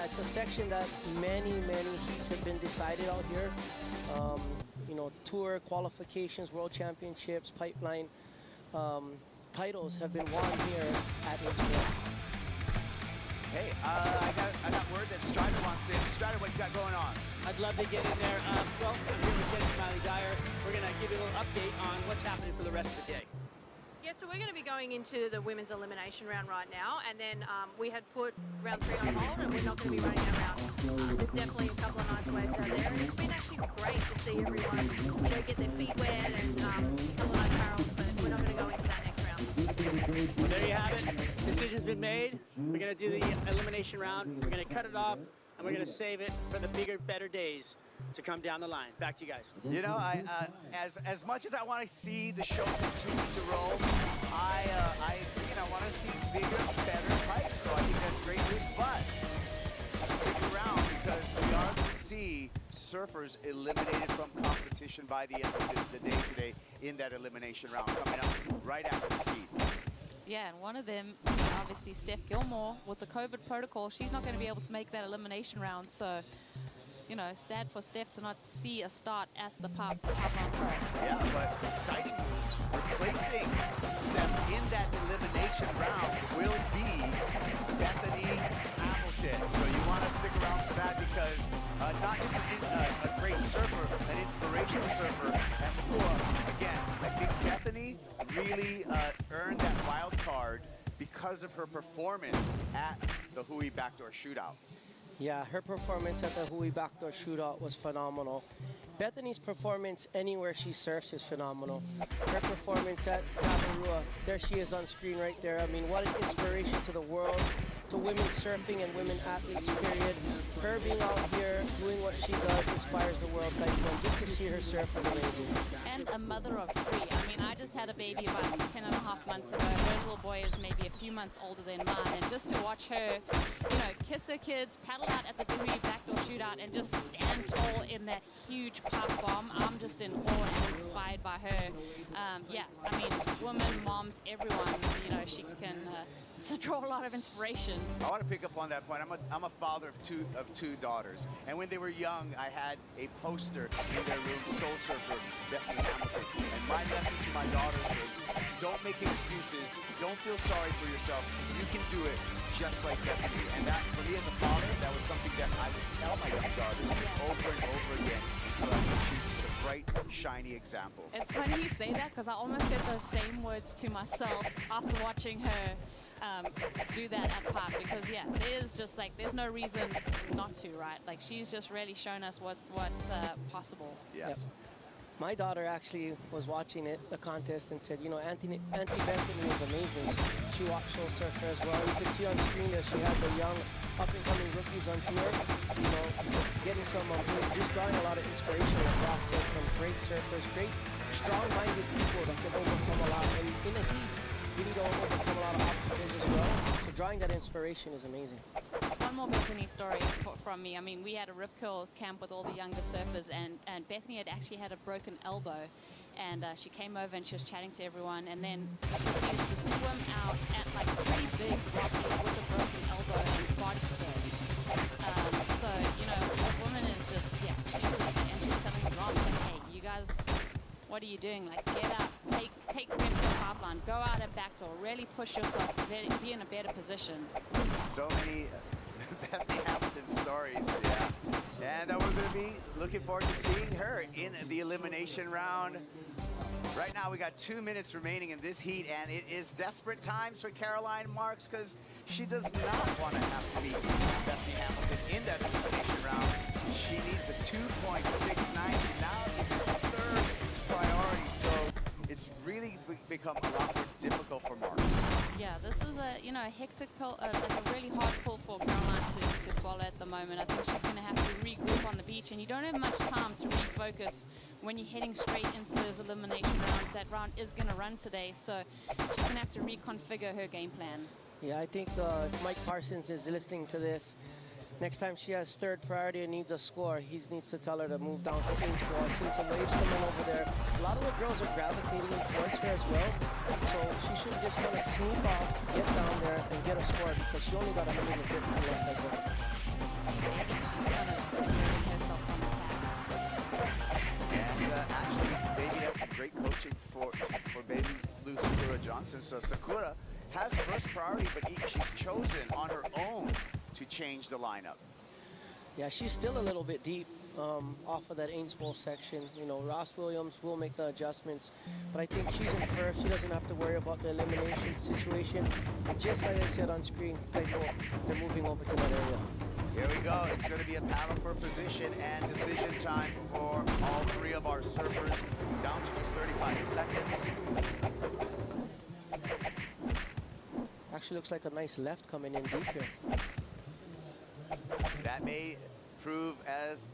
yeah, it's a section that many heats have been decided out here. You know, tour qualifications, world championships, pipeline titles have been won here at Innsbruck. Hey, I got word that Strider wants in. Strider, what you got going on? I'd love to get in there. Well, I'm here with Jen Smiley-Dyer. We're going to give you a little update on what's happening for the rest of the day. Yeah, so we're going to be going into the women's elimination round right now, and then we had put round 3 on hold, and we're not going to be running that round. There's definitely a couple of nice waves out there, and it's been actually great to see everyone, you know, get their feet wet and a couple of nice barrels, but we're not going to go into that next round. Well, there you have it. Decision's been made. We're going to do the elimination round. We're going to cut it off, and we're going to save it for the bigger, better days to come down the line. Back to you guys. You know, as much as I want to see the show continue to roll, I agree, and I want to see bigger, better fights. So I think that's great news. But stick around because we are going to see surfers eliminated from competition by the end of the day today in that elimination round coming up right after the seed. Yeah, and one of them, obviously Steph Gilmore, with the COVID protocol, she's not going to be able to make that elimination round. So, you know, sad for Steph to not see a start at the pop on track. Yeah, but exciting news. Replacing Steph in that elimination round will be Bethany Hamilton. So you want to stick around for that because not just a great surfer, an inspirational surfer. And again, I think Bethany really earned that wild card because of her performance at the Hui Backdoor Shootout. Yeah, her performance at the Hui Backdoor Shootout was phenomenal. Bethany's performance anywhere she surfs is phenomenal. Her performance at Tavarua, there she is on screen right there. I mean, what an inspiration to the world, to women surfing and women athletes, period. Her being out here, doing what she does, inspires the world. And just to see her surf is amazing. And a mother of 3. I mean, I just had a baby about 10.5 months ago. Her little boy is maybe a few months older than mine. And just to watch her, you know, kiss her kids, paddle out at the Hui Backdoor Shootout, and just stand tall in that huge pop bomb, I'm just in awe and inspired by her. Yeah, I mean, women, moms, everyone, you know, she can draw a lot of inspiration. I want to pick up on that point. I'm a father of two daughters, and when they were young, I had a poster in their room, Soul Surfer, Bethany Hamilton. And my message to my daughters was, don't make excuses, don't feel sorry for yourself. You can do it just like Bethany. And that, for me as a father, that was something that I would tell my young daughters over and over again. So I think she's a bright, shiny example. It's funny you say that because I almost said those same words to myself after watching her do that at Pop, because yeah, there's just like, there's no reason not to, right? Like, she's just really shown us what's possible. Yes. Yep. My daughter actually was watching the contest and said, you know, Auntie Bethany is amazing. She watched Soul Surfer as well. You can see on screen that she had the young up-and-coming rookies on tour, you know, getting some, just drawing a lot of inspiration across it from great surfers, great strong-minded people that can overcome a lot. And in a heat, really don't overcome a lot of obstacles as well. So drawing that inspiration is amazing. One more Bethany story from me. I mean, we had a rip curl camp with all the younger surfers, and Bethany had actually had a broken elbow. And she came over and she was chatting to everyone, and then proceeded to swim out at like a pretty big rock with a broken elbow and body surf. So, you know, a woman is just, yeah, she's just, and she was telling the drums, like, hey, you guys, what are you doing? Like, get out, take reps on pipeline, go out and backdoor, really push yourself to be in a better position. So many Bethany Hamilton stories, yeah. And we're going to be looking forward to seeing her in the elimination round. Right now, we got 2 minutes remaining in this heat, and it is desperate times for Caroline Marks because she does not want to have to meet Bethany Hamilton in that elimination round. She needs a 2.69. Now is the third priority, so it's really become a lot more difficult for Marks. Yeah, this is a, you know, a hectic pull, like a really hard pull for Caroline to swallow at the moment. I think she's going to have to regroup on the beach, and you don't have much time to refocus when you're heading straight into those elimination rounds. That round is going to run today, so she's going to have to reconfigure her game plan. Yeah, I think if Mike Parsons is listening to this, next time she has third priority and needs a score, he needs to tell her to move down to Innsbruck. I've seen some waves coming over there. A lot of the girls are gravitating towards her as well. So she should just kind of sneak off, get down there, and get a score because she only got 150 left, I think. Johnson. So Sakura has first priority, but she's chosen on her own to change the lineup. Yeah, she's still a little bit deep off of that Ains Bowl section. You know, Ross Williams will make the adjustments, but I think she's in first. She doesn't have to worry about the elimination situation. Just like I said on screen, they're moving over to that area. Here we go. It's going to be a battle for position and decision time for all three of our surfers. Down to just 35 seconds. Actually looks like a nice left coming in deep here. That may prove as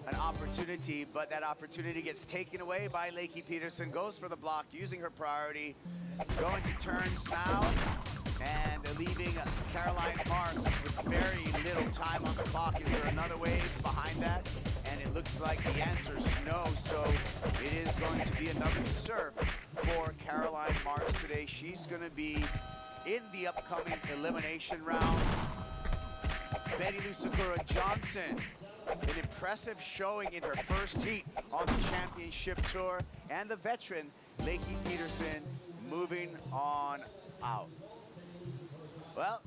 an opportunity, but that opportunity gets taken away by Lakey Peterson. Goes for the block, using her priority. Going to turns now, and leaving Caroline Marks with very little time on the clock. Is there another wave behind that? And it looks like the answer is no, so it is going to be another surf for Caroline Marks today. She's going to be in the upcoming elimination round. Betty Lou Sakura Johnson, an impressive showing in her first heat on the championship tour, and the veteran Lakey Peterson moving on out. Well,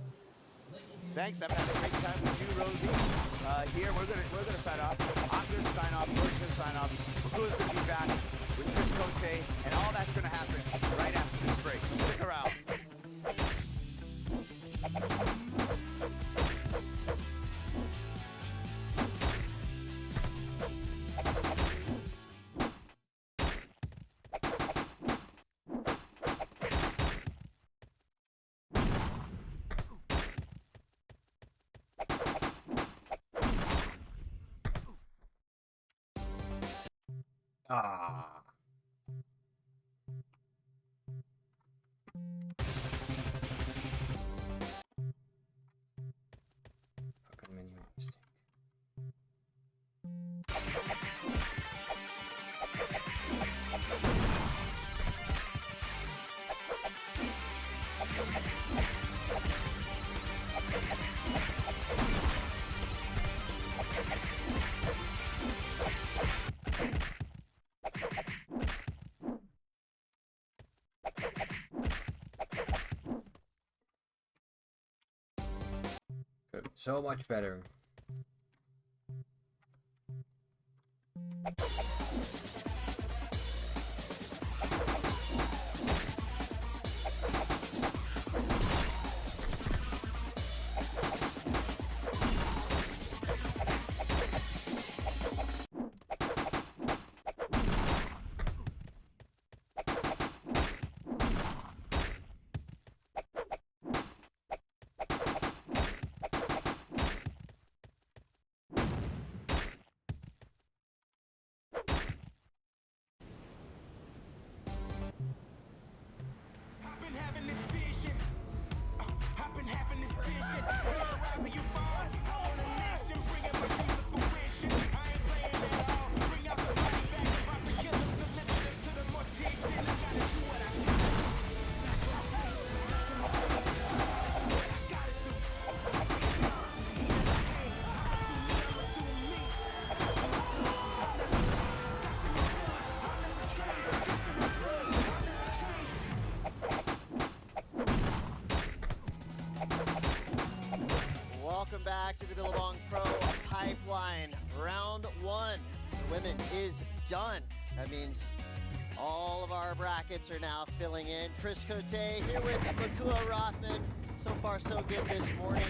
thanks. I've had a great time with you, Rosie. Here we're gonna sign off. I'm gonna sign off. Rose's gonna sign off. Bakula's gonna be back with Chris Cote, and all that's gonna happen right after this break. Stick around. Ah. Fucking menu mistake. Good. So much better. Welcome back to the Billabong Pro Pipeline. Round one, the women is done. That means all of our brackets are now filling in. Chris Cote here with Makua Rothman. So far, so good this morning.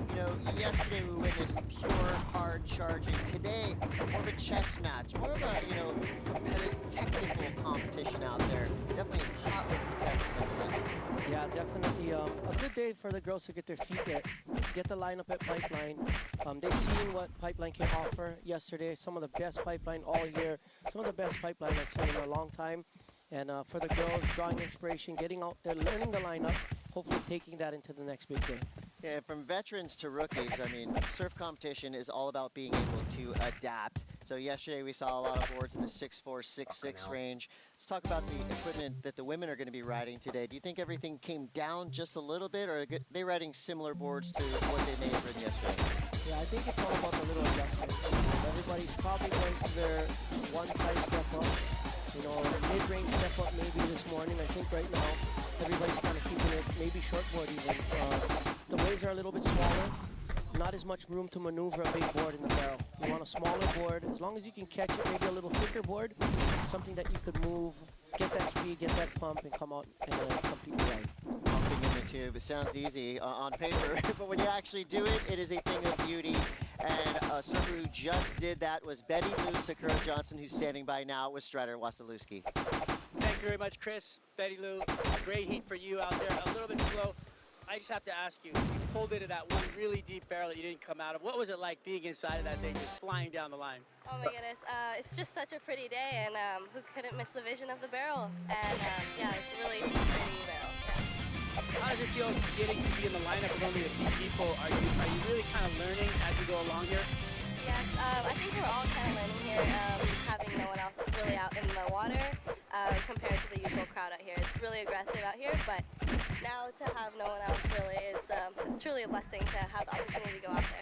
You know, yesterday we witnessed pure hard charging. Today, more of a chess match, more of a, you know, competitive technical competition out there. Definitely hot with the tech. Yeah, definitely a good day for the girls to get their feet wet, get the lineup at Pipeline. They've seen what Pipeline can offer yesterday, some of the best Pipeline all year, some of the best Pipeline I've seen in a long time. And for the girls, drawing inspiration, getting out there, learning the lineup, hopefully taking that into the next big day. Yeah, from veterans to rookies, I mean, surf competition is all about being able to adapt. So yesterday we saw a lot of boards in the 6'4", 6'6" range. Let's talk about the equipment that the women are going to be riding today. Do you think everything came down just a little bit, or are they riding similar boards to what they may have ridden yesterday? Yeah, I think it's all about the little adjustments. Everybody's probably going to their one size step up. You know, mid-range step up maybe this morning. I think right now everybody's kind of keeping it maybe shortboard even. The waves are a little bit smaller. Not as much room to maneuver a big board in the barrel. You want a smaller board. As long as you can catch it, maybe a little thicker board, something that you could move, get that speed, get that pump, and come out and completely right. Pumping in the tube, it sounds easy on paper, but when you actually do it, it is a thing of beauty. And a surfer who just did that was Betty Lou Sakura Johnson, who's standing by now with Strider Wasilewski. Thank you very much, Chris. Betty Lou, great heat for you out there. A little bit slow. I just have to ask you, you pulled into that one really deep barrel that you didn't come out of. What was it like being inside of that thing, just flying down the line? Oh my goodness, it's just such a pretty day, and who couldn't miss the vision of the barrel? And yeah, it's a really pretty barrel. Yeah. How does it feel getting to be in the lineup with only a few people? Are you really kind of learning as you go along here? Yes, I think we're all kind of learning here, having no one else really out in the water compared to the usual crowd out here. It's really aggressive out here, but now to have no one else really, it's truly a blessing to have the opportunity to go out there.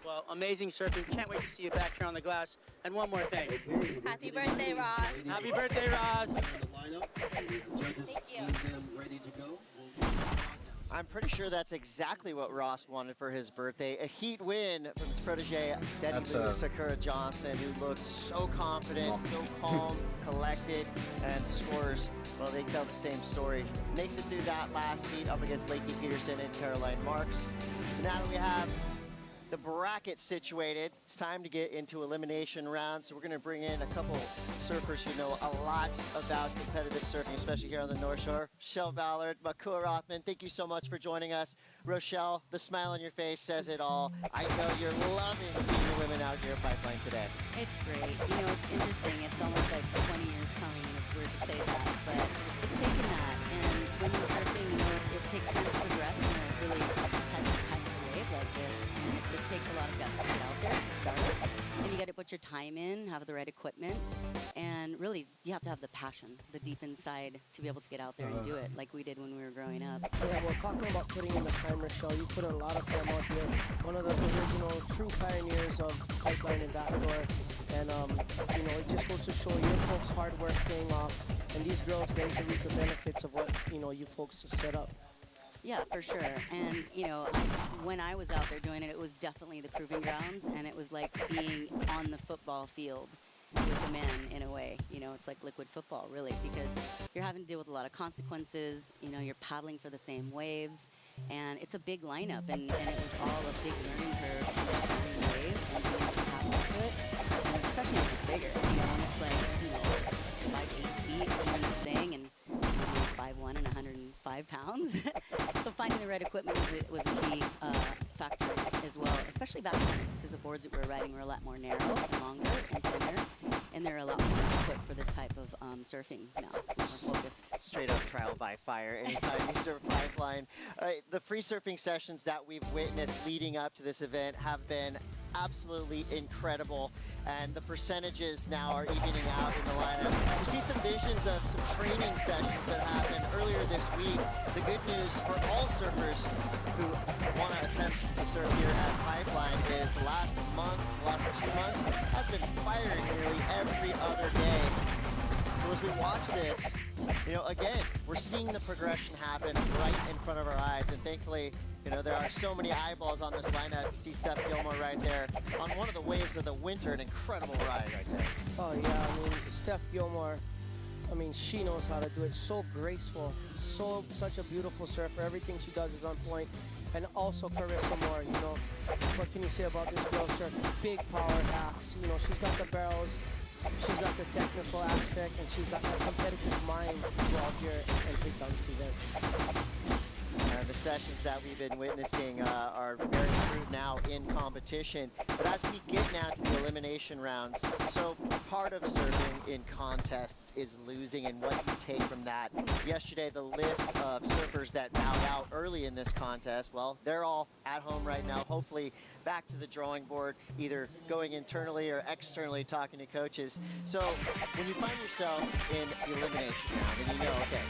Well, amazing surfing. Can't wait to see you back here on the glass. And one more thing. Happy birthday, Ross. Happy birthday, Ross. Thank you. I'm pretty sure that's exactly what Ross wanted for his birthday. A heat win from his protege, Betty Lou Sakura Johnson, who looked so confident, so calm, collected, and the scores, well, they tell the same story. Makes it through that last heat up against Lakey Peterson and Caroline Marks. So now that we have the bracket situated, it's time to get into elimination rounds. So we're going to bring in a couple surfers who know a lot about competitive surfing, especially here on the North Shore. Rochelle Ballard, Makua Rothman, thank you so much for joining us. Rochelle, the smile on your face says it all. I know you're loving seeing the women out here at Pipeline today. It's great. You know, it's interesting. It's almost like 20 years coming, and it's weird to say that, but it's taken that. And women surfing, you know, it takes time to progress in a really heavy type of wave like this. And it takes a lot of guts to get out there to start. And you got to put your time in, have the right equipment, and really, you have to have the passion, the deep inside to be able to get out there and do it like we did when we were growing up. Yeah, well, talking about putting in the time, Rochelle, you put in a lot of time out here. One of the original true pioneers of Pipeline and Backdoor. And, you know, it just goes to show your folks' hard work paying off. And these girls get to reap the benefits of what, you know, you folks have set up. Yeah, for sure. And, you know, when I was out there doing it, it was definitely the proving grounds, and it was like being on the football field with the men in a way. You know, it's like liquid football, really, because you're having to deal with a lot of consequences. You know, you're paddling for the same waves, and it's a big lineup, and it was all a big learning curve understanding the wave and being able to paddle into it, and especially if it's bigger, you know, and it's like, you know, 5, 8 feet doing this thing, and 5'1" and 105 pounds. So finding the right equipment was a key factor as well, especially back then, because the boards that we were riding were a lot more narrow and longer and thinner, and they're a lot more equipped for this type of surfing now, more focused. Straight up trial by fire anytime you surf Pipeline. All right, the free surfing sessions that we've witnessed leading up to this event have been absolutely incredible, and the percentages now are evening out in the lineup. We see some visions of some training sessions that happened earlier this week. The good news for all surfers who want to attempt to surf here at Pipeline is the last 2 months have been firing nearly every other day. So as we watch this, you know, again, we're seeing the progression happen right in front of our eyes, and thankfully, you know, there are so many eyeballs on this lineup. You see Steph Gilmore right there on one of the waves of the winter, an incredible ride right there. Oh, yeah, I mean, Steph Gilmore, I mean, she knows how to do it. So graceful, such a beautiful surfer. Everything she does is on point. And also Carissa Moore, you know, what can you say about this girl surfer? Big power hacks, you know, she's got the barrels, she's got the technical aspect, and she's got that competitive mind to go out here and take down this event. The sessions that we've been witnessing are very crude now in competition. But as we get now to the elimination rounds, so part of surfing in contests is losing and what you take from that. Yesterday, the list of surfers that bowed out early in this contest, well, they're all at home right now, hopefully back to the drawing board, either going internally or externally talking to coaches. So when you find yourself in the elimination round and you know, okay,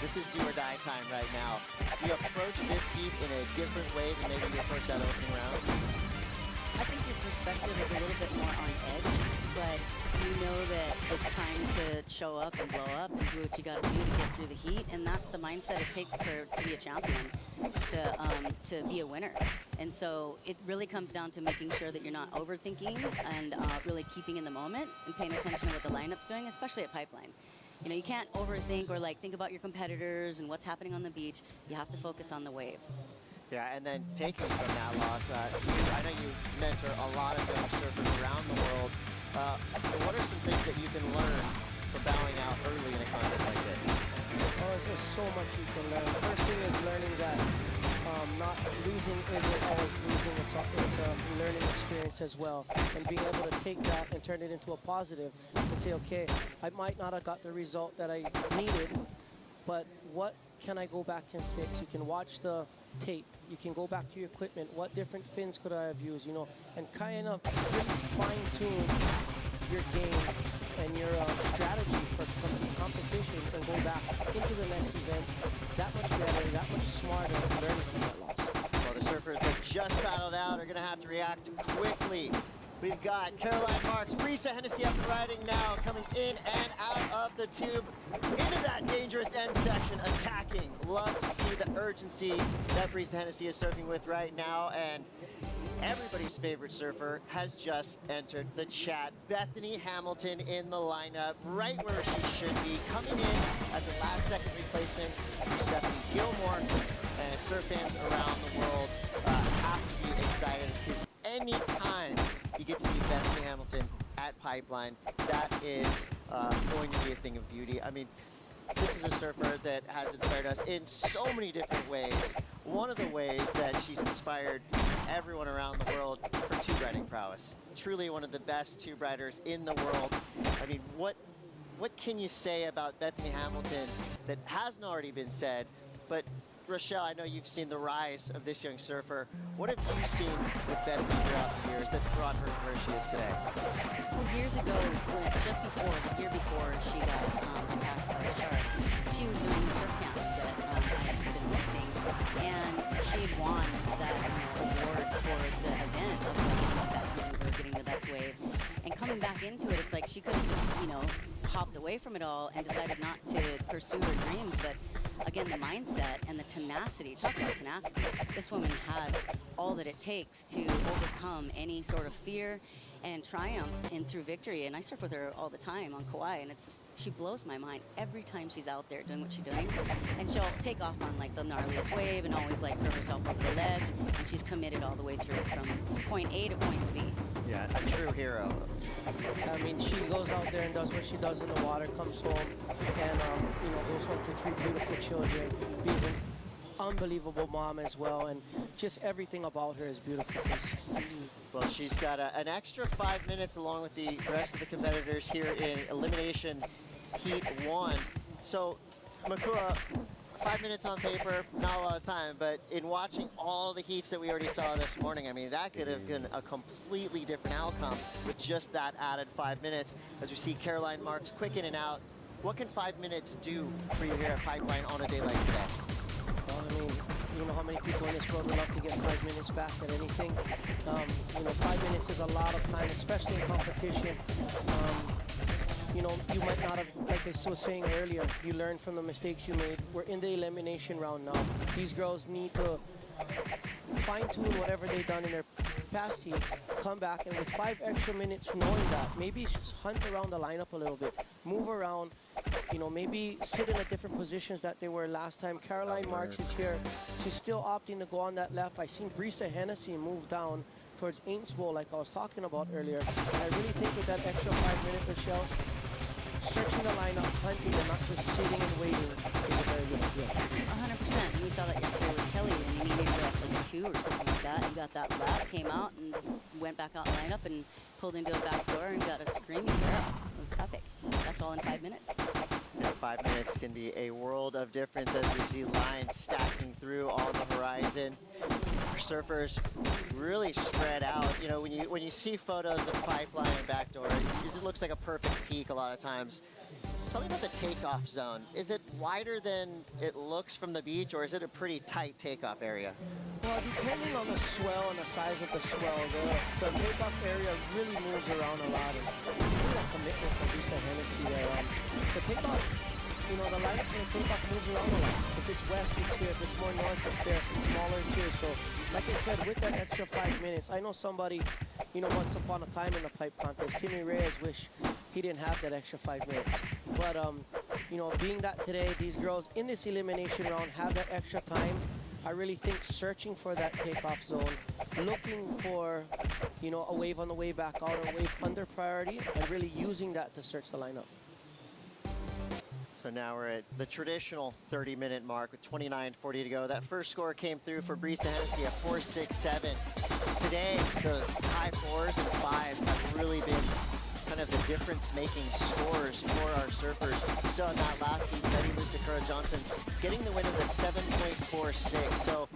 this is do or die time right now, you approach this heat in a different way than maybe you approach that opening round? I think your perspective is a little bit more on edge, but you know that it's time to show up and blow up and do what you got to do to get through the heat, and that's the mindset it takes to be a champion, to be a winner. And so it really comes down to making sure that you're not overthinking and really keeping in the moment and paying attention to what the lineup's doing, especially at Pipeline. You know, you can't overthink or like think about your competitors and what's happening on the beach. You have to focus on the wave. Yeah, and then taking from that loss, I know you mentor a lot of young surfers around the world. What are some things that you can learn from bowing out early in a contest like this? Oh, there's just so much you can learn. First thing is learning that not losing isn't always losing. It's a learning experience as well. And being able to take that and turn it into a positive and say, okay, I might not have got the result that I needed, but what can I go back and fix? You can watch the tape. You can go back to your equipment. What different fins could I have used, you know, and kind of really fine-tune your game and your strategy for competition and go back into the next event that much better, that much smarter, learning from that loss. Well, the surfers that just battled out are going to have to react quickly. We've got Caroline Marks, Brisa Hennessy up and riding now, coming in and out of the tube into that dangerous end section, attacking. Love to see the urgency that Brisa Hennessy is surfing with right now, and everybody's favorite surfer has just entered the chat. Bethany Hamilton in the lineup, right where she should be, coming in as the last second replacement for Stephanie Gilmore. And surf fans around the world have to be excited, because any time you get to see Bethany Hamilton at Pipeline, that is going to be a thing of beauty. I mean, this is a surfer that has inspired us in so many different ways. One of the ways that she's inspired everyone around the world for tube riding prowess. Truly one of the best tube riders in the world. I mean, what can you say about Bethany Hamilton that hasn't already been said? But Rochelle, I know you've seen the rise of this young surfer. What have you seen with Bethany throughout the years that's brought her to where she is today? Well, years ago, the year before she got attacked by a shark, she was doing the surf camps that I had been hosting, and she had won that award for the event of getting the best maneuver, getting the best wave. And coming back into it, it's like she could have just, hopped away from it all and decided not to pursue her dreams, but again, the mindset and the tenacity, talk about tenacity. This woman has all that it takes to overcome any sort of fear and triumph and through victory. And I surf with her all the time on Kauai, and it's just, she blows my mind every time she's out there doing what she's doing. And she'll take off on like the gnarliest wave and always like throw herself over the ledge, and she's committed all the way through from point A to point Z. Yeah, a true hero. I mean, she goes out there and does what she does in the water, comes home, and goes home to 3 beautiful children, being an unbelievable mom as well, and just everything about her is beautiful. Well, she's got an extra 5 minutes along with the rest of the competitors here in Elimination Heat 1. So, Makua, 5 minutes on paper, not a lot of time, but in watching all the heats that we already saw this morning, I mean, that could have been a completely different outcome with just that added 5 minutes. As we see Caroline Marks quick in and out, what can 5 minutes do for you here at Pipeline on a day like today? Well, I mean, you know how many people in this world would love to get 5 minutes back at anything. 5 minutes is a lot of time, especially in competition. You might not have, like I was saying earlier, you learn from the mistakes you made. We're in the elimination round now. These girls need to fine-tune whatever they've done in their past heat, come back, and with 5 extra minutes, knowing that, maybe just hunt around the lineup a little bit, move around, maybe sit in the different positions that they were last time. Caroline Marks is here. She's still opting to go on that left. I seen Brisa Hennessy move down towards Aints Bowl like I was talking about earlier. And I really think with that extra 5 minutes, Michelle, searching the lineup, hunting, and not just sitting and waiting is a very good idea. 100%. And we saw that yesterday with Kelly, and he needed to go like a 2 or something like that. He got that lap, came out, and went back out in the lineup and pulled into a back door and got a screaming girl. It was epic. That's all in 5 minutes. Yeah, 5 minutes can be a world of difference as we see lines stacking through on the horizon. Surfers really spread out. When you see photos of Pipeline and Backdoor, it looks like a perfect peak a lot of times. tell me about the takeoff zone. Is it wider than it looks from the beach, or is it a pretty tight takeoff area? Well, depending on the swell and the size of the swell, the takeoff area really moves around a lot. And really a commitment for Lisa Hennessy there. The takeoff, you know, the lineup for the takeoff moves around a lot. If it's west, it's here. If it's more north, it's there. If it's smaller, it's here. So, like I said, with that extra 5 minutes, I know somebody, you know, once upon a time in the pipe contest, Timmy Reyes wish he didn't have that extra 5 minutes. But, you know, being that today, these girls in this elimination round have that extra time, I really think searching for that takeoff zone, looking for, you know, a wave on the way back out or a wave under priority, and really using that to search the lineup. So now we're at the traditional 30-minute mark with 29:40 to go. That first score came through for Brisa Hennessy at 4.67. Today, those high 4s and 5s have really been kind of the difference-making scores for our surfers. You saw in that last heat, Betty Lou Sakura Johnson getting the win of the 7.46. So,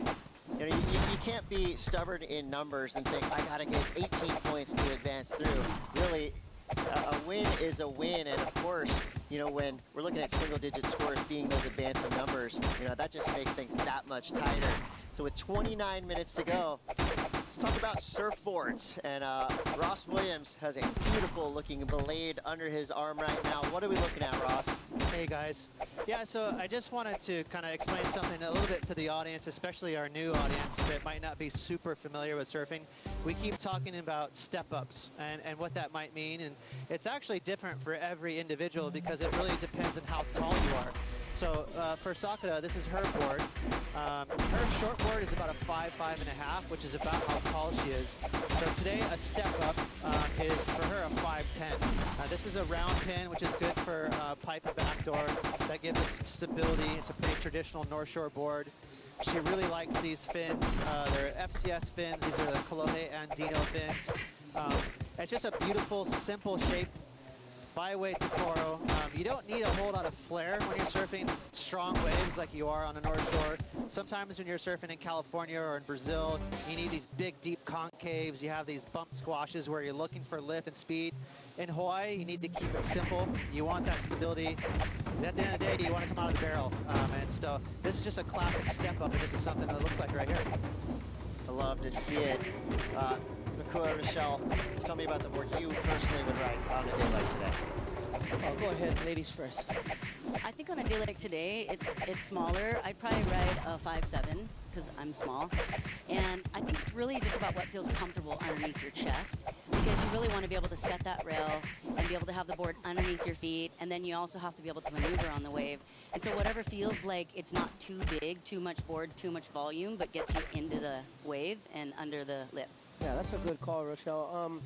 you know, you can't be stubborn in numbers and think, I gotta get 18 points to advance through. Really, a win is a win, and of course, you know, when we're looking at single-digit scores being those advancing numbers, you know, that just makes things that much tighter. So with 29 minutes to go, let's talk about surfboards. And Ross Williams has a beautiful looking blade under his arm right now. What are we looking at, Ross? Hey guys. Yeah, so I just wanted to kind of explain something a little bit to the audience, especially our new audience that might not be super familiar with surfing. We keep talking about step-ups and what that might mean, and it's actually different for every individual because it really depends on how tall you are. So for Sakura, this is her board. Her short board is about a 5, 5.5, which is about how tall she is. So today, a step up is for her a 5'10". This is a round pin, which is good for pipe and backdoor. That gives us stability. It's a pretty traditional North Shore board. She really likes these fins. They're FCS fins. These are the Kolohe Andino fins. It's just a beautiful, simple shape. Byweight to Koro. You don't need a whole lot of flair when you're surfing strong waves like you are on the North Shore. Sometimes when you're surfing in California or in Brazil, you need these big, deep concaves. You have these bump squashes where you're looking for lift and speed. In Hawaii, you need to keep it simple. You want that stability. At the end of the day, you want to come out of the barrel. And so this is just a classic step up, and this is something that looks like right here. I love to see it. Nakua, Rochelle, tell me about the board you personally would ride on a day like today. Oh, go ahead, ladies first. I think on a day like today, it's smaller. I'd probably ride a 5'7", because I'm small. And I think it's really just about what feels comfortable underneath your chest, because you really want to be able to set that rail and be able to have the board underneath your feet, and then you also have to be able to maneuver on the wave. And so whatever feels like it's not too big, too much board, too much volume, but gets you into the wave and under the lip. Yeah, that's a good call, Rochelle.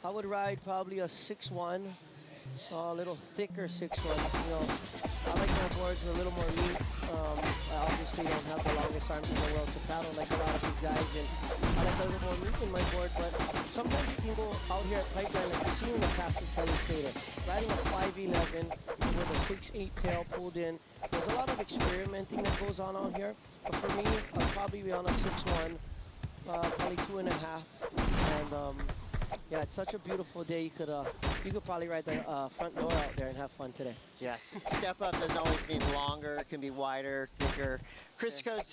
I would ride probably a 6'1", a little thicker 6'1". You know, I like my boards with a little more meat. I obviously don't have the longest arms in the world to paddle like a lot of these guys, and I like a little more meat in my board. But sometimes you can go out here at Pipeline, like you see in the Captain Kelly Stater, riding a 5'11" with a 6'8" tail pulled in. There's a lot of experimenting that goes on out here. But for me, I'll probably be on a 6'1". Probably 2.5, and yeah, it's such a beautiful day. You could probably ride the front door out there and have fun today. Yes, step up doesn't always mean longer. It can be wider, thicker. Chris Cote,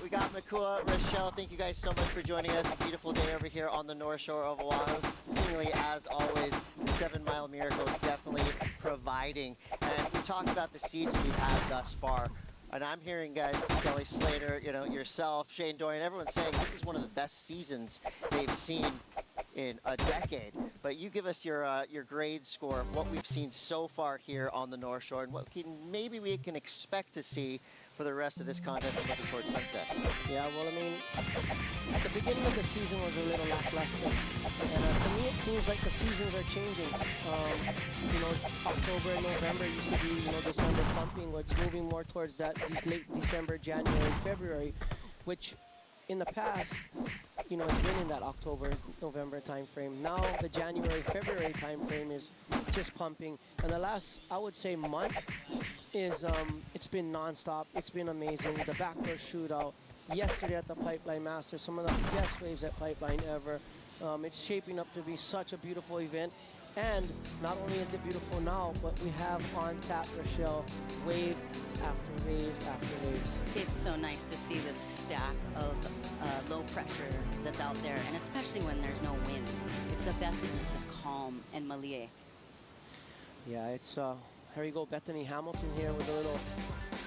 we got Nakua, Rochelle. Thank you guys so much for joining us. A beautiful day over here on the North Shore of Oahu. Seemingly, as always, the 7 Mile Miracle is definitely providing. And we talked about the season we've had thus far. And I'm hearing guys, Kelly Slater, you know, yourself, Shane Dorian, everyone's saying this is one of the best seasons they've seen in a decade. But you give us your grade score of what we've seen so far here on the North Shore and what maybe we can expect to see for the rest of this contest and looking towards sunset. Yeah, well, I mean, at the beginning of the season was a little lackluster. And to me, it seems like the seasons are changing. You know, October and November used to be, you know, December pumping, where it's moving more towards these late December, January, February, which in the past, you know, it's been in that October, November time frame. Now the January, February time frame is just pumping. And the last, I would say, month is, it's been nonstop. It's been amazing. The backdoor shootout yesterday at the Pipeline Masters, some of the best waves at Pipeline ever. It's shaping up to be such a beautiful event. And not only is it beautiful now, but we have on tap, Rochelle, wave after waves after waves. It's so nice to see this stack of low pressure that's out there, and especially when there's no wind. It's the best when it's just calm and malie. Yeah, it's, here you go, Bethany Hamilton here with a little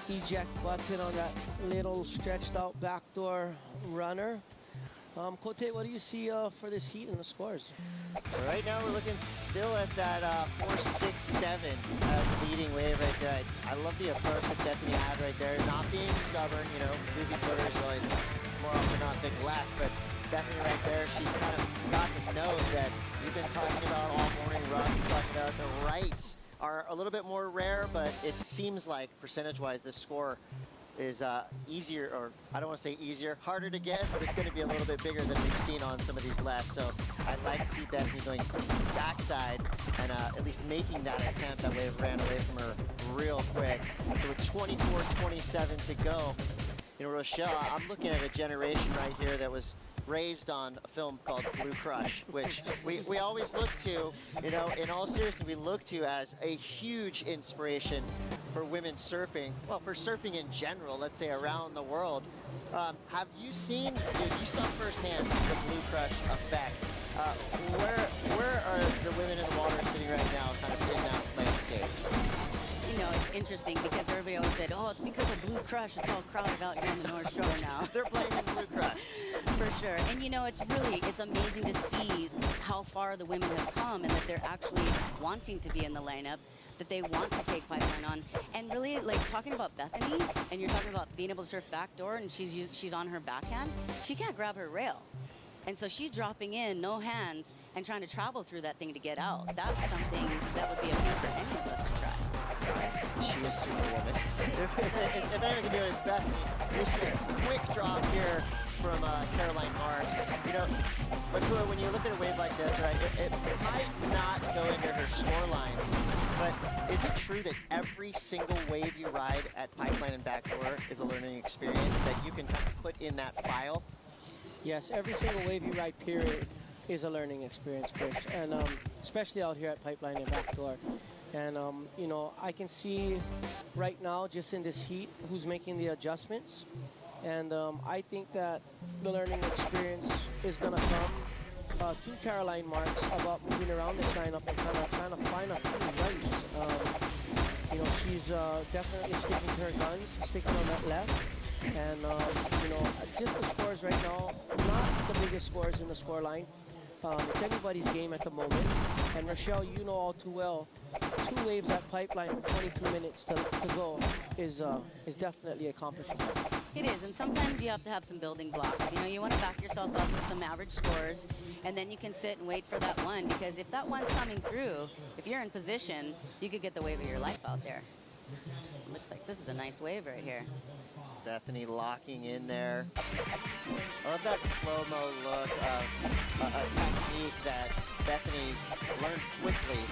eject button on that little stretched out backdoor runner. Cote, what do you see for this heat and the scores? Right now we're looking still at that 4-6-7 leading wave right there. I love the approach that Bethany had right there, not being stubborn, you know, movie footers always more often than not think left, but Bethany right there, she's kind of got to know that you've been talking about all morning, Russ, talking about the rights are a little bit more rare, but it seems like percentage-wise the score is easier, or I don't want to say easier, harder to get, but it's going to be a little bit bigger than we've seen on some of these lefts. So I'd like to see Bethany going backside and at least making that attempt. That wave ran away from her real quick. So with 24-27 to go, you know, Rochelle, I'm looking at a generation right here that was raised on a film called Blue Crush, which we always look to, you know, in all seriousness, we look to as a huge inspiration for women surfing, well, for surfing in general, let's say around the world. Have you seen, you saw firsthand the Blue Crush effect. Where are the women in the water sitting right now, kind of in that landscape? You know, it's interesting because everybody always said, oh, it's because of Blue Crush, it's all crowded out here on the North Shore now. They're playing in Blue Crush. For sure. And you know, it's amazing to see how far the women have come and that they're actually wanting to be in the lineup, that they want to take Pipeline on. And really, like, talking about Bethany, and you're talking about being able to surf backdoor, and she's on her backhand, she can't grab her rail. And so she's dropping in, no hands, and trying to travel through that thing to get out. That's something that would be a feat for any of us to try. She is Superwoman. If anyone can do it, it's Bethany. You see a quick drop here from Caroline Marks. You know, Makua, when you look at a wave like this, right, it might not go into her scoreline, but is it true that every single wave you ride at Pipeline and Backdoor is a learning experience that you can kind of put in that file? Yes, every single wave you ride, period, is a learning experience, Chris, and especially out here at Pipeline and Backdoor. And, you know, I can see right now, just in this heat, who's making the adjustments. And I think that the learning experience is going to come to Caroline Marks about moving around this lineup and kind of trying to find a few rights. You know, she's definitely sticking to her guns, sticking on that left. And, you know, just the scores right now, not the biggest scores in the score line. It's anybody's game at the moment. And Rochelle, you know all too well, 2 waves at Pipeline with 22 minutes to go is definitely accomplishment. It is, and sometimes you have to have some building blocks. You know, you want to back yourself up with some average scores, and then you can sit and wait for that one, because if that one's coming through, if you're in position, you could get the wave of your life out there. Looks like this is a nice wave right here. Bethany locking in there. I love that slow-mo look of a technique that Bethany learned quickly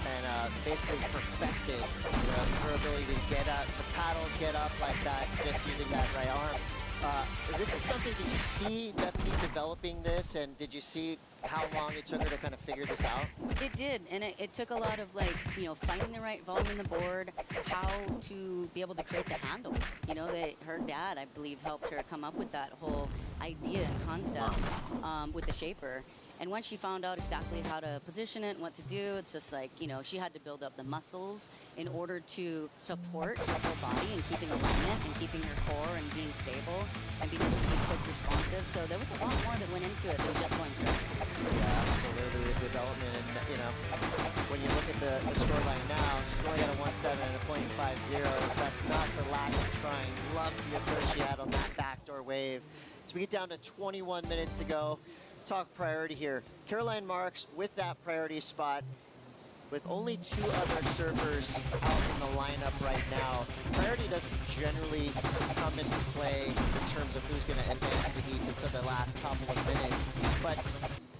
and basically perfected. You know, her ability to get up, to paddle, get up like that, just using that right arm. This is something, did you see Bethany developing this, and did you see how long it took her to kind of figure this out? It did, and it took a lot of, like, you know, finding the right volume in the board, how to be able to create the handle. You know, her dad, I believe, helped her come up with that whole idea and concept with the shaper. And once she found out exactly how to position it and what to do, it's just like, you know, she had to build up the muscles in order to support her whole body and keeping alignment and keeping her core and being stable and being able to be quick responsive. So there was a lot more that went into it than just going surfing. Yeah, absolutely. The development, and, you know, when you look at the scoreline now, she's only got a 1.7 and a .50. That's not for lack of trying. Love the approach she had on that backdoor wave. So we get down to 21 minutes to go. Talk priority here. Caroline Marks with that priority spot, with only 2 other surfers out in the lineup right now. Priority doesn't generally come into play in terms of who's going to advance the heats until the last couple of minutes. But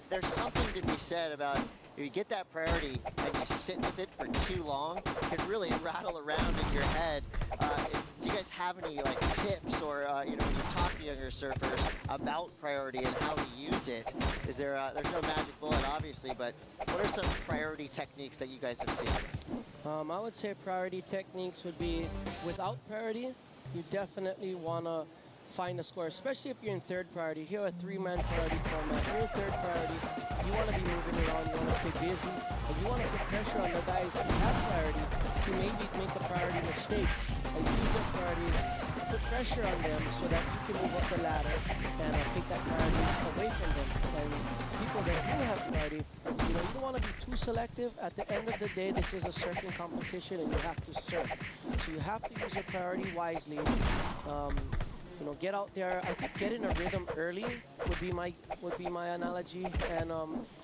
there's something to be said about if you get that priority and you sit with it for too long, it can really rattle around in your head. Do you guys have any like tips or you know, when you talk to younger surfers about priority and how to use it? Is there there's no magic bullet obviously, but what are some priority techniques that you guys have seen? I would say priority techniques would be, without priority, you definitely want to find a score, especially if you're in third priority. If you have a three-man priority format, you're in third priority, you want to be moving around, you want to stay busy, and you want to put pressure on the guys who have priority to maybe make a priority mistake, and use that priority, put pressure on them so that you can move up the ladder and take that priority away from them. And people that do have priority, you know, you don't want to be too selective. At the end of the day, this is a surfing competition and you have to surf. So you have to use your priority wisely. You know, get out there. I think get in a rhythm early would be my analogy. And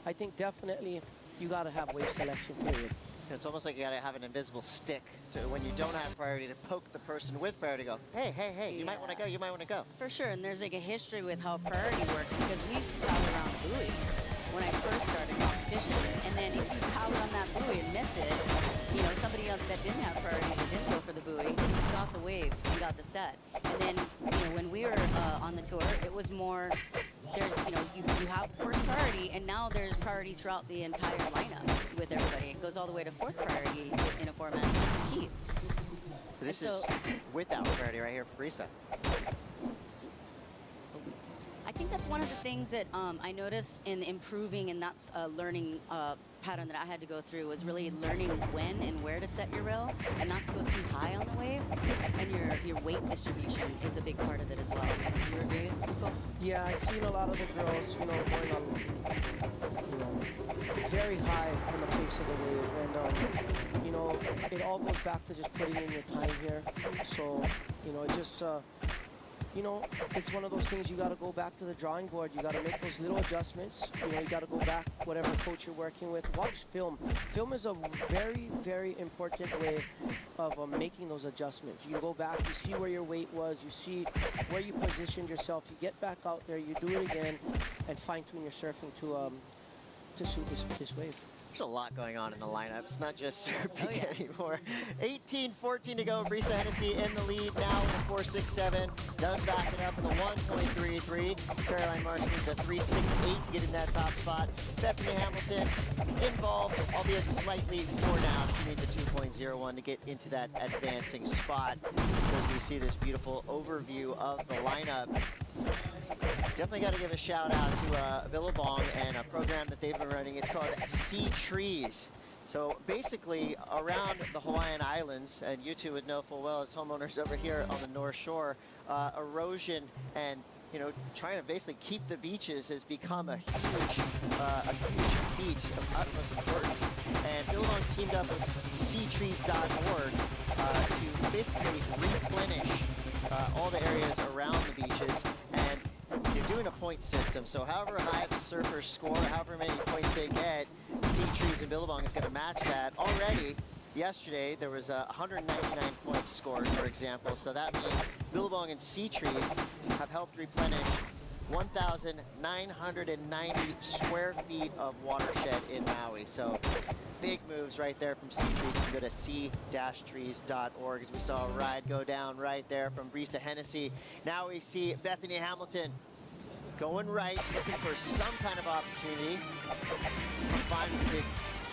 I think definitely you got to have wave selection, period. It's almost like you gotta have an invisible stick to, when you don't have priority, to poke the person with priority, go, hey, hey, hey, you might want to go, you might want to go. For sure, and there's like a history with how priority works, because we used to paddle around the buoy when I first started competition, and then if you paddle on that buoy and miss it, you know, somebody else that didn't have priority, that didn't go for the buoy, got the wave, and got the set. And then, you know, when we were on the tour, it was more, there's, you know, you have first priority, and now there's priority throughout the entire lineup with everybody. It goes all the way to fourth priority in a format keep. This is without priority right here for Brisa. I think that's one of the things that I noticed in improving, and that's a learning pattern that I had to go through, was really learning when and where to set your rail and not to go too high on the wave. And your weight distribution is a big part of it as well. You agree, Nicole? Yeah, I've seen a lot of the girls, you know, going on, you know, very high on the face of the wave. And, you know, it all goes back to just putting in your time here. So, you know, it just, you know, it's one of those things you got to go back to the drawing board. You got to make those little adjustments. You know, you got to go back, whatever coach you're working with. Watch film. Film is a very, very important way of making those adjustments. You go back, you see where your weight was, you see where you positioned yourself. You get back out there, you do it again, and fine-tune your surfing to suit this wave. There's a lot going on in the lineup. It's not just surfing anymore. 18-14 to go. Brisa Hennessy in the lead now with a 4.67. Does back it up with a 1.33. Caroline Marston's a 3.68 to get in that top spot. Bethany Hamilton involved, albeit slightly 4 down. She needs a 2.01 to get into that advancing spot. As we see this beautiful overview of the lineup. Definitely got to give a shout out to Billabong and a program that they've been running. It's called Sea Trees. So basically around the Hawaiian Islands, and you two would know full well as homeowners over here on the North Shore, erosion and, you know, trying to basically keep the beaches has become a huge feat of utmost importance. And Billabong teamed up with seatrees.org to basically replenish all the areas around the beaches. And you're doing a point system, so however high the surfers score, however many points they get, Sea Trees and Billabong is going to match that. Already, yesterday, there was 199 points scored, for example, so that means Billabong and Sea Trees have helped replenish 1,990 square feet of watershed in Maui. So big moves right there from Sea Trees. You can go to sea-trees.org, as we saw a ride go down right there from Brisa Hennessy. Now we see Bethany Hamilton going right, looking for some kind of opportunity. Finds a big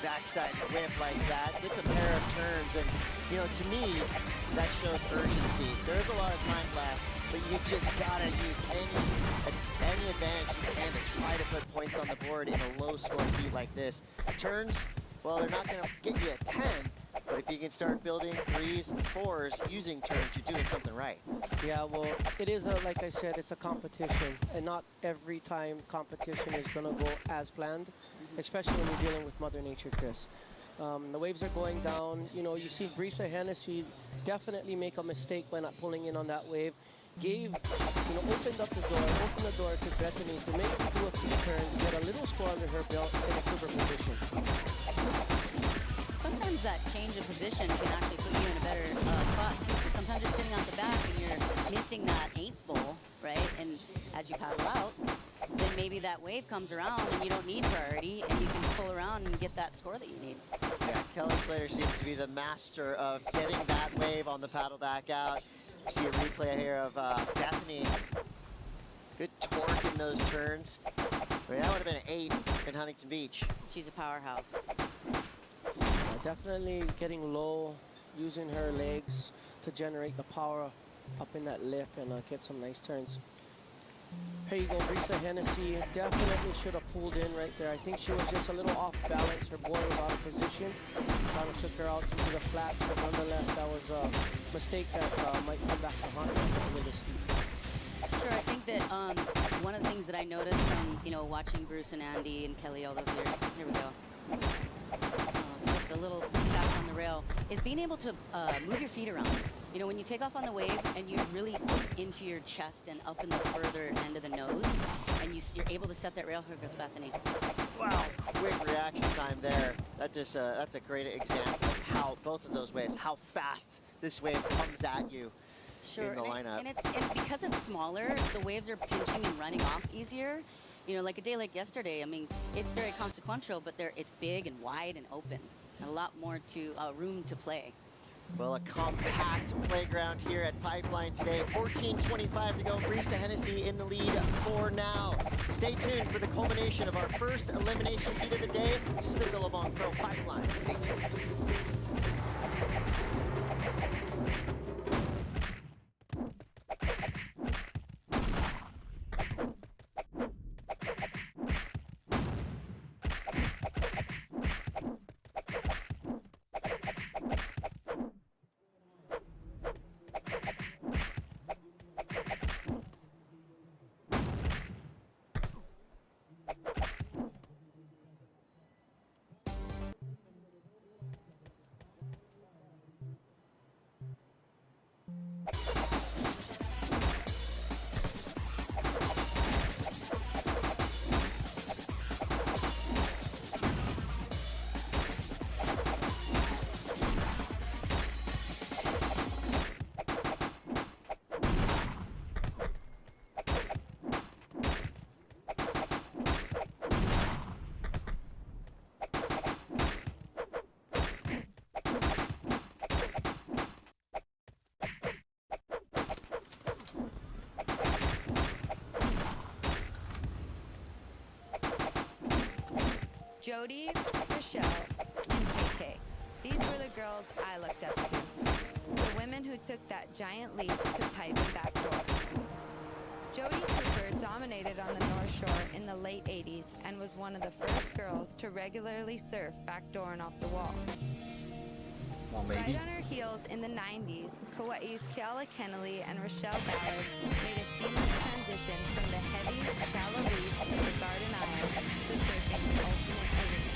backside whip like that, gets a pair of turns, and, you know, to me, that shows urgency. There's a lot of time left, but you just gotta use any advantage you can to try to put points on the board in a low-scoring heat like this. Turns, well, they're not gonna get you a 10, but if you can start building 3s and 4s using turns, you're doing something right. Yeah, well, it is like I said, it's a competition, and not every time competition is gonna go as planned, especially when you're dealing with Mother Nature, Chris. The waves are going down. You know, you see Brisa Hennessy definitely make a mistake by not pulling in on that wave. Opened the door to Bethany to make her do a few turns, get a little score under her belt in a super position. Sometimes that change of position can actually put you in a better spot too, because sometimes you're sitting out the back and you're missing that 8th bowl, right? And as you paddle out, then maybe that wave comes around and you don't need priority and you can pull around around and get that score that you need. Yeah, Kelly Slater seems to be the master of getting that wave on the paddle back out. You see a replay here of Bethany. Good torque in those turns. I mean, that would have been an 8 in Huntington Beach. She's a powerhouse. Yeah, definitely getting low, using her legs to generate the power up in that lip and get some nice turns. Here you go, Brisa Hennessy definitely should have pulled in right there. I think she was just a little off balance. Her board was out of position. Kind of took her out into the flat, but nonetheless, that was a mistake that might come back to haunt her with this heat. Sure, I think that one of the things that I noticed from, you know, watching Bruce and Andy and Kelly all those years, here we go, just a little tap on the rail, is being able to move your feet around. You know, when you take off on the wave and you're really up into your chest and up in the further end of the nose, and you're able to set that rail, here goes Bethany. Wow, quick reaction time there. That just that's a great example of how both of those waves, how fast this wave comes at you. Sure, in the lineup. And because it's smaller, the waves are pinching and running off easier. You know, like a day like yesterday, I mean, it's very consequential, but it's big and wide and open. And a lot more room to play. Well, a compact playground here at Pipeline today. 14:25 to go. Brisa Hennessy in the lead for now. Stay tuned for the culmination of our first elimination heat of the day. This is the Billabong Pro Pipeline. Stay tuned. Jody, Michelle, and KK. These were the girls I looked up to. The women who took that giant leap to pipe and backdoor. Jody Cooper dominated on the North Shore in the late 80s and was one of the first girls to regularly surf backdoor and off the wall. Right on her heels in the 90s, Kauai's Keala Kennelly and Rochelle Ballard made a seamless transition from the heavy, shallow reefs of the Garden Isle to surfing the ultimate arena.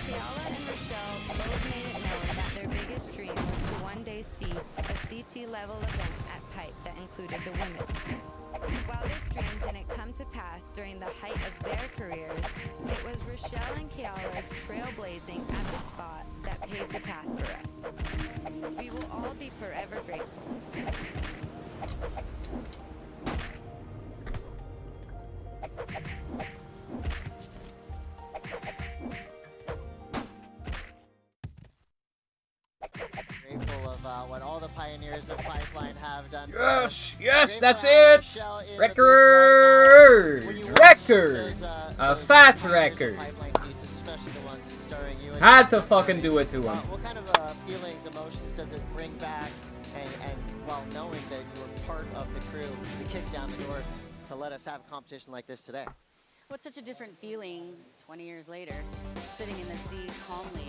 Keala and Rochelle both made it known that their biggest dream was to one day see a CT-level event at Pipe that included the women. While this dream didn't come to pass during the height of their careers, it was Rochelle and Keala's trailblazing at the spot that paved the path for us. We will all be forever grateful. Grateful of what all the pioneers of Pipeline have done. Yes, yes, Grateful that's to have it. Michelle in the Record, booth right now. When you watch record, those, a those fat pioneers of record. Pipeline pieces, especially the ones starring you. Had to fucking do it to him. What kind of feelings, emotions does it bring back? And while knowing that you were part of the crew, the kick down the door to let us have a competition like this today. Well, it's such a different feeling 20 years later, sitting in the sea calmly,